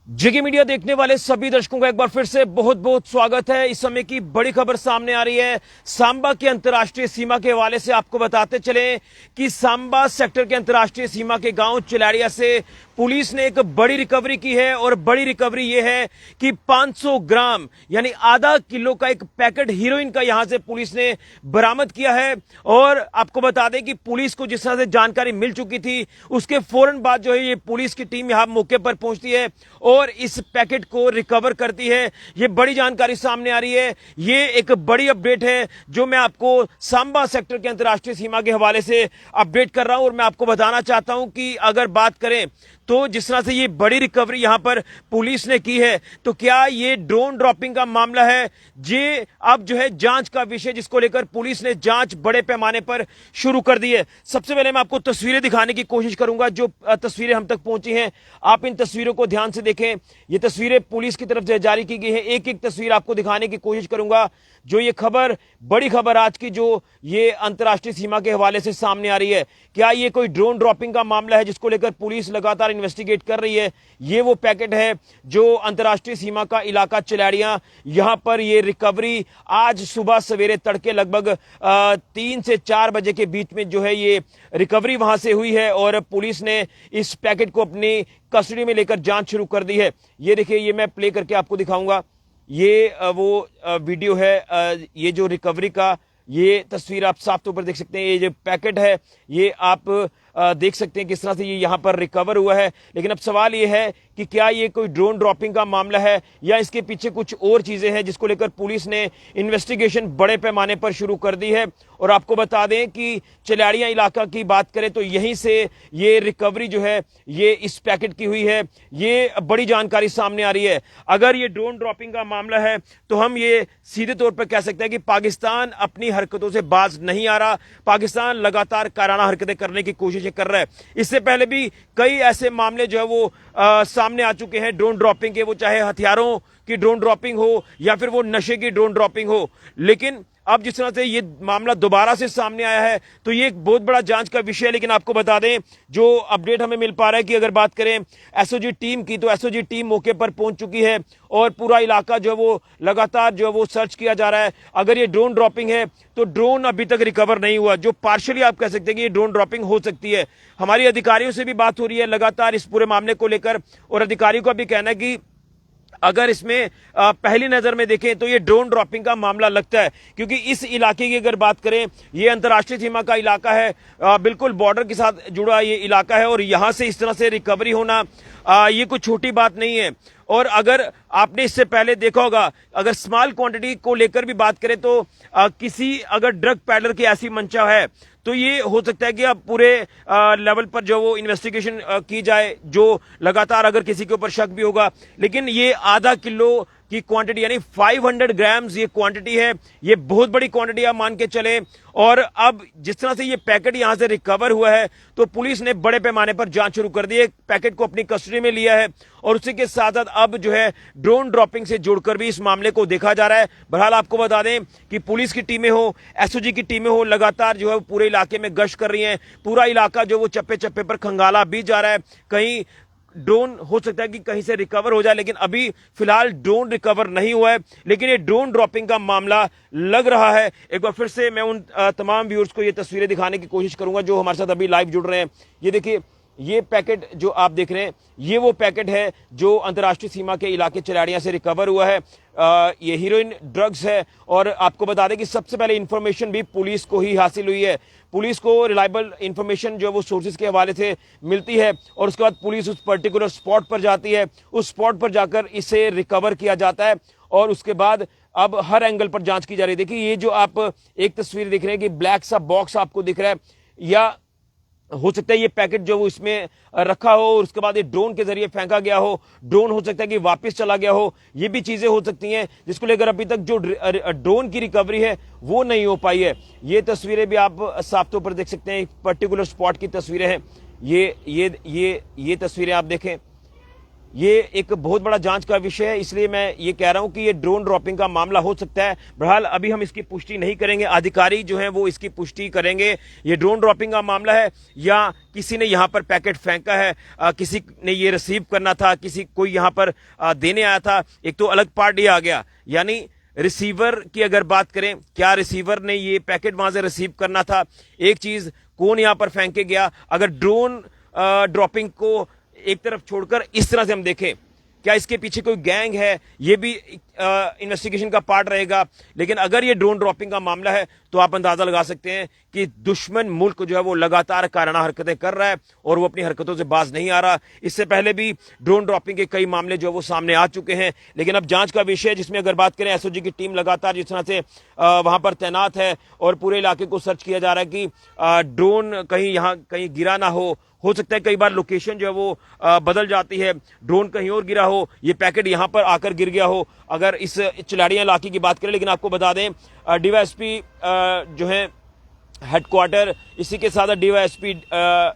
जिगी media देखने वाले सभी दर्शकों का एक बार फिर से बहुत बहुत स्वागत है। इस समय की बड़ी खबर सामने आ रही है। सांबा की अंतर्राष्ट्रीय सीमा के हवाले से आपको बताते चले कि सांबा सेक्टर के अंतर्राष्ट्रीय सीमा के गांव चिलाड़िया से पुलिस ने एक बड़ी रिकवरी की है और बड़ी रिकवरी यह है कि 500 ग्राम यानी आधा किलो का एक पैकेट हीरोइन का यहां से पुलिस ने बरामद किया है। और आपको बता दें कि पुलिस को जिस तरह से जानकारी मिल चुकी थी उसके फौरन बाद जो है ये पुलिस की टीम यहां मौके पर पहुंचती है और इस पैकेट को रिकवर करती है। ये बड़ी जानकारी सामने आ रही है। ये एक बड़ी अपडेट है जो मैं आपको सांबा सेक्टर के अंतर्राष्ट्रीय सीमा के हवाले से अपडेट कर रहा हूं। और मैं आपको बताना चाहता हूं कि अगर बात करें तो जिस तरह से ये बड़ी रिकवरी यहां पर पुलिस ने की है तो क्या ये ड्रोन ड्रॉपिंग का मामला है। ये अब जो है जांच का विषय जिसको लेकर पुलिस ने जांच बड़े पैमाने पर शुरू कर दी है। सबसे पहले मैं आपको तस्वीरें दिखाने की कोशिश करूंगा। जो तस्वीरें हम तक पहुंची हैं आप इन तस्वीरों को ध्यान से देखें। ये तस्वीरें पुलिस की तरफ से जारी की गई है। एक एक तस्वीर आपको दिखाने की कोशिश करूंगा। जो ये खबर बड़ी खबर आज की जो ये अंतर्राष्ट्रीय सीमा के हवाले से सामने आ रही है, क्या ये कोई ड्रोन ड्रॉपिंग का मामला है जिसको लेकर पुलिस लगातार इन्वेस्टिगेट कर रही है। ये वो पैकेट है जो अंतर्राष्ट्रीय सीमा का इलाका चिलाड़ियां, यहां पर ये रिकवरी आज सुबह सवेरे तड़के लगभग 3 से 4 बजे के बीच में जो है ये रिकवरी वहां से हुई है और पुलिस ने इस पैकेट को अपनी कस्टडी में लेकर जांच शुरू कर दी है। ये देखिए, ये मैं प्ले करके आपको दिखाऊंगा। ये वो वीडियो है, ये जो रिकवरी का ये तस्वीर आप साफ तौर पर देख सकते हैं। ये जो पैकेट है ये आप देख सकते हैं किस तरह से ये यहां पर रिकवर हुआ है। लेकिन अब सवाल ये है कि क्या ये कोई ड्रोन ड्रॉपिंग का मामला है या इसके पीछे कुछ और चीजें हैं जिसको लेकर पुलिस ने इन्वेस्टिगेशन बड़े पैमाने पर शुरू कर दी है। और आपको बता दें कि चिलाड़िया इलाका की बात करें तो यहीं से ये रिकवरी जो है ये इस पैकेट की हुई है। ये बड़ी जानकारी सामने आ रही है। अगर ये ड्रोन ड्रॉपिंग का मामला है तो हम ये सीधे तौर पर कह सकते हैं कि पाकिस्तान अपनी हरकतों से बाज नहीं आ रहा। पाकिस्तान लगातार कायराना हरकतें करने की कोशिश कर रहा है। इससे पहले भी कई ऐसे मामले जो है वो सामने आ चुके हैं ड्रोन ड्रॉपिंग के, वो चाहे हथियारों की ड्रोन ड्रॉपिंग हो या फिर वो नशे की ड्रोन ड्रॉपिंग हो। लेकिन अब जिस तरह से ये मामला दोबारा से सामने आया है तो ये एक बहुत बड़ा जांच का विषय है। लेकिन आपको बता दें जो अपडेट हमें मिल पा रहा है कि अगर बात करें एसओजी टीम की तो एसओजी टीम मौके पर पहुंच चुकी है और पूरा इलाका जो है वो लगातार जो है वो सर्च किया जा रहा है। अगर ये ड्रोन ड्रॉपिंग है तो ड्रोन अभी तक रिकवर नहीं हुआ, जो पार्शियली आप कह सकते हैं कि ये ड्रोन ड्रॉपिंग हो सकती है। हमारी अधिकारियों से भी बात हो रही है लगातार इस पूरे मामले को लेकर और अधिकारियों का भी कहना है कि अगर इसमें पहली नजर में देखें तो ये ड्रोन ड्रॉपिंग का मामला लगता है, क्योंकि इस इलाके की अगर बात करें ये अंतर्राष्ट्रीय सीमा का इलाका है, बिल्कुल बॉर्डर के साथ जुड़ा ये इलाका है और यहां से इस तरह से रिकवरी होना ये कोई छोटी बात नहीं है। और अगर आपने इससे पहले देखा होगा, अगर स्मॉल क्वांटिटी को लेकर भी बात करें तो किसी अगर ड्रग पैडलर की ऐसी मंशा है तो ये हो सकता है कि अब पूरे लेवल पर जो वो इन्वेस्टिगेशन की जाए, जो लगातार अगर किसी के ऊपर शक भी होगा। लेकिन ये आधा किलो की क्वांटिटी यानी 500 ग्राम्स ये क्वांटिटी है, ये बहुत बड़ी क्वांटिटी आप मान के चले। और अब जिस तरह से ये पैकेट यहां से रिकवर हुआ है तो पुलिस ने बड़े पैमाने पर जांच शुरू कर दी है, पैकेट को अपनी कस्टडी में लिया है और उसी के साथ साथ अब जो है ड्रोन ड्रॉपिंग से जोड़कर भी इस मामले को देखा जा रहा है। बहरहाल आपको बता दें कि पुलिस की टीमें हो, एसओजी की टीमें हो, लगातार जो है पूरे इलाके में गश्त कर रही हैं। पूरा इलाका जो वो चप्पे चप्पे पर खंगाला भी जा रहा है। कहीं ड्रोन हो सकता है कि कहीं से रिकवर हो जाए, लेकिन अभी फिलहाल ड्रोन रिकवर नहीं हुआ है। लेकिन ये ड्रोन ड्रॉपिंग का मामला लग रहा है। एक बार फिर से मैं उन तमाम व्यूअर्स को ये तस्वीरें दिखाने की कोशिश करूंगा जो हमारे साथ अभी लाइव जुड़ रहे हैं। ये देखिए, ये पैकेट जो आप देख रहे हैं ये वो पैकेट है जो अंतर्राष्ट्रीय सीमा के इलाके चिलाड़िया से रिकवर हुआ है। ये हीरोइन ड्रग्स है और आपको बता दें कि सबसे पहले इंफॉर्मेशन भी पुलिस को ही हासिल हुई है। पुलिस को रिलायबल इंफॉर्मेशन जो वो सोर्सेज के हवाले से मिलती है और उसके बाद पुलिस उस पर्टिकुलर स्पॉट पर जाती है। उस स्पॉट पर जाकर इसे रिकवर किया जाता है और उसके बाद अब हर एंगल पर जांच की जा रही है। देखिए, ये जो आप एक तस्वीर देख रहे हैं कि ब्लैक सा बॉक्स आपको दिख रहा है, या हो सकता है ये पैकेट जो वो इसमें रखा हो और उसके बाद ये ड्रोन के जरिए फेंका गया हो। ड्रोन हो सकता है कि वापस चला गया हो, ये भी चीजें हो सकती हैं जिसको लेकर अभी तक जो ड्रोन की रिकवरी है वो नहीं हो पाई है। ये तस्वीरें भी आप साफ तौर पर देख सकते हैं, पर्टिकुलर स्पॉट की तस्वीरें हैं। ये तस्वीरें आप देखें, ये एक बहुत बड़ा जांच का विषय है, इसलिए मैं ये कह रहा हूं कि ये ड्रोन ड्रॉपिंग का मामला हो सकता है। बहरहाल अभी हम इसकी पुष्टि नहीं करेंगे, अधिकारी जो है वो इसकी पुष्टि करेंगे ये ड्रोन ड्रॉपिंग का मामला है या किसी ने यहां पर पैकेट फेंका है, किसी ने ये रिसीव करना था, किसी कोई यहां पर देने आया था। एक तो अलग पार्ट ये आ गया, यानी रिसीवर की अगर बात करें, क्या रिसीवर ने ये पैकेट वहां से रिसीव करना था, एक चीज कौन यहां पर फेंके गया। अगर ड्रोन ड्रॉपिंग को एक तरफ छोड़कर इस तरह से हम देखें, क्या इसके पीछे कोई गैंग है, ये भी इन्वेस्टिगेशन का पार्ट रहेगा। लेकिन अगर ये ड्रोन ड्रॉपिंग का मामला है तो आप अंदाजा लगा सकते हैं कि दुश्मन मुल्क जो है वो लगातार काराना हरकतें कर रहा है और वो अपनी हरकतों से बाज नहीं आ रहा। इससे पहले भी ड्रोन ड्रॉपिंग के कई मामले जो है वो सामने आ चुके हैं, लेकिन अब जांच का विषय, जिसमें अगर बात करें एसओजी की टीम लगातार जिस तरह से वहां पर तैनात है और पूरे इलाके को सर्च किया जा रहा है कि ड्रोन कहीं यहां कहीं गिरा ना हो सकता है कई बार लोकेशन जो है वो बदल जाती है, ड्रोन कहीं और गिरा हो, ये पैकेट यहां पर आकर गिर गया हो। अगर इस चिलाड़ियां इलाके की बात करें, लेकिन आपको बता दें डीवाईएसपी जो है हेडक्वार्टर, इसी के साथ डीवाईएसपी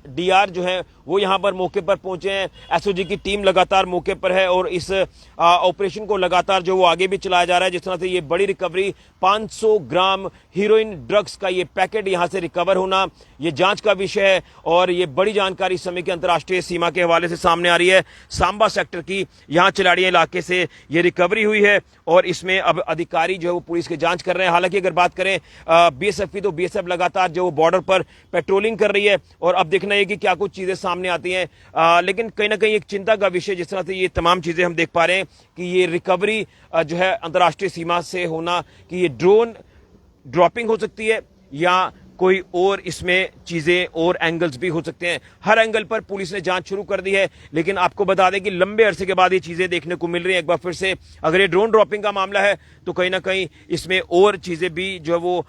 डीआर जो है वो यहां पर मौके पर पहुंचे हैं। एसओजी की टीम लगातार मौके पर है और इस ऑपरेशन को लगातार जो वो आगे भी चलाया जा रहा है। जिस तरह से ये बड़ी रिकवरी, 500 ग्राम हीरोइन ड्रग्स का ये पैकेट यहां से रिकवर होना, ये जांच का विषय है और ये बड़ी जानकारी इस समय की अंतर्राष्ट्रीय सीमा के हवाले से सामने आ रही है। सांबा सेक्टर की यहां चिलाड़िया इलाके से ये रिकवरी हुई है और इसमें अब अधिकारी जो है वो पुलिस की जांच कर रहे हैं। हालांकि अगर बात करें बीएसएफ की, तो बीएसएफ लगातार जो बॉर्डर पर पेट्रोलिंग कर रही है और अब देखना है कि क्या कुछ चीजें सामने आती हैं। लेकिन कहीं ना कहीं एक चिंता का विषय, जिस तरह से ये तमाम चीजें हम देख पा रहे हैं कि ये रिकवरी जो है अंतर्राष्ट्रीय सीमा से होना, कि ये ड्रोन ड्रॉपिंग हो सकती है या कोई और इसमें चीजें और एंगल्स भी हो सकते हैं। हर एंगल पर पुलिस ने जांच शुरू कर दी है, लेकिन आपको बता दें कि लंबे अरसे के बाद ये चीजें देखने को मिल रही हैं। एक बार फिर से अगर ये ड्रोन ड्रॉपिंग का मामला है तो कहीं ना कहीं इसमें और चीजें भी जो वो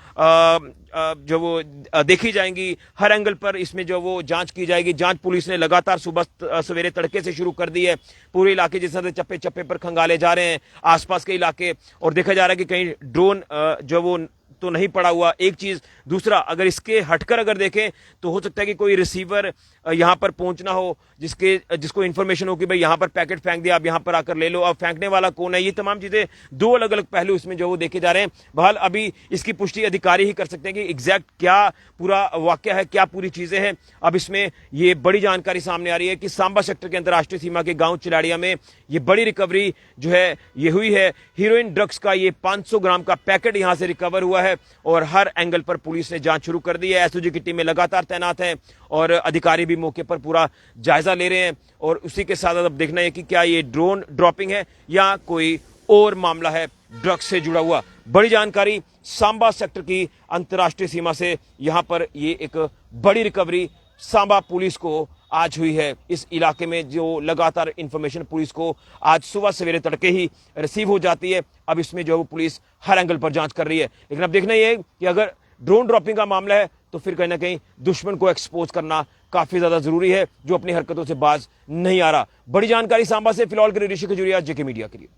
देखी जाएंगी। हर एंगल पर इसमें जो वो जांच की जाएगी। जांच पुलिस ने लगातार सुबह सवेरे तड़के से शुरू कर दी है। पूरे इलाके जिस तरह से चप्पे चप्पे पर खंगाले जा रहे हैं आसपास के इलाके, और देखा जा रहा है कि कहीं ड्रोन जो वो तो नहीं पड़ा हुआ, एक चीज। दूसरा, अगर इसके हटकर अगर देखें तो हो सकता है कि कोई रिसीवर यहां पर पहुंचना हो, जिसको इंफॉर्मेशन हो कि भाई यहां पर पैकेट फेंक दिया, आप यहां पर आकर ले लो। अब फेंकने वाला कौन है, ये तमाम चीजें दो अलग अलग पहलू इसमें जो वो देखे जा रहे हैं। बहरहाल अभी इसकी पुष्टि अधिकारी ही कर सकते हैं कि एग्जैक्ट क्या पूरा वाकया है, क्या पूरी चीजें हैं। अब इसमें ये बड़ी जानकारी सामने आ रही है कि सांबा सेक्टर के अंतर्राष्ट्रीय सीमा के गांव चिलाड़िया में ये बड़ी रिकवरी जो है ये हुई है। हीरोइन ड्रग्स का ये 500 ग्राम का पैकेट यहां से रिकवर हुआ है और हर एंगल पर पुलिस ने जांच शुरू कर दी है। एसओजी की टीमें लगातार तैनात हैं और अधिकारी भी मौके पर पूरा जायजा ले रहे हैं और उसी के साथ अब देखना है कि क्या ये ड्रोन ड्रॉपिंग है या कोई और मामला है ड्रग्स से जुड़ा हुआ। बड़ी जानकारी सांबा सेक्टर की अंतर्राष्ट्रीय सीमा से, यहां पर ये एक बड़ी रिकवरी सांबा पुलिस को आज हुई है। इस इलाके में जो लगातार इंफॉर्मेशन पुलिस को आज सुबह सवेरे तड़के ही रिसीव हो जाती है, अब इसमें जो पुलिस हर एंगल पर जांच कर रही है। लेकिन अब देखना यह है कि अगर ड्रोन ड्रॉपिंग का मामला है तो फिर कहीं ना कहीं दुश्मन को एक्सपोज करना काफी ज्यादा जरूरी है, जो अपनी हरकतों से बाज नहीं आ रहा। बड़ी जानकारी सांबा से फिलहाल के लिए ऋषि खजूरिया, जेके मीडिया के लिए।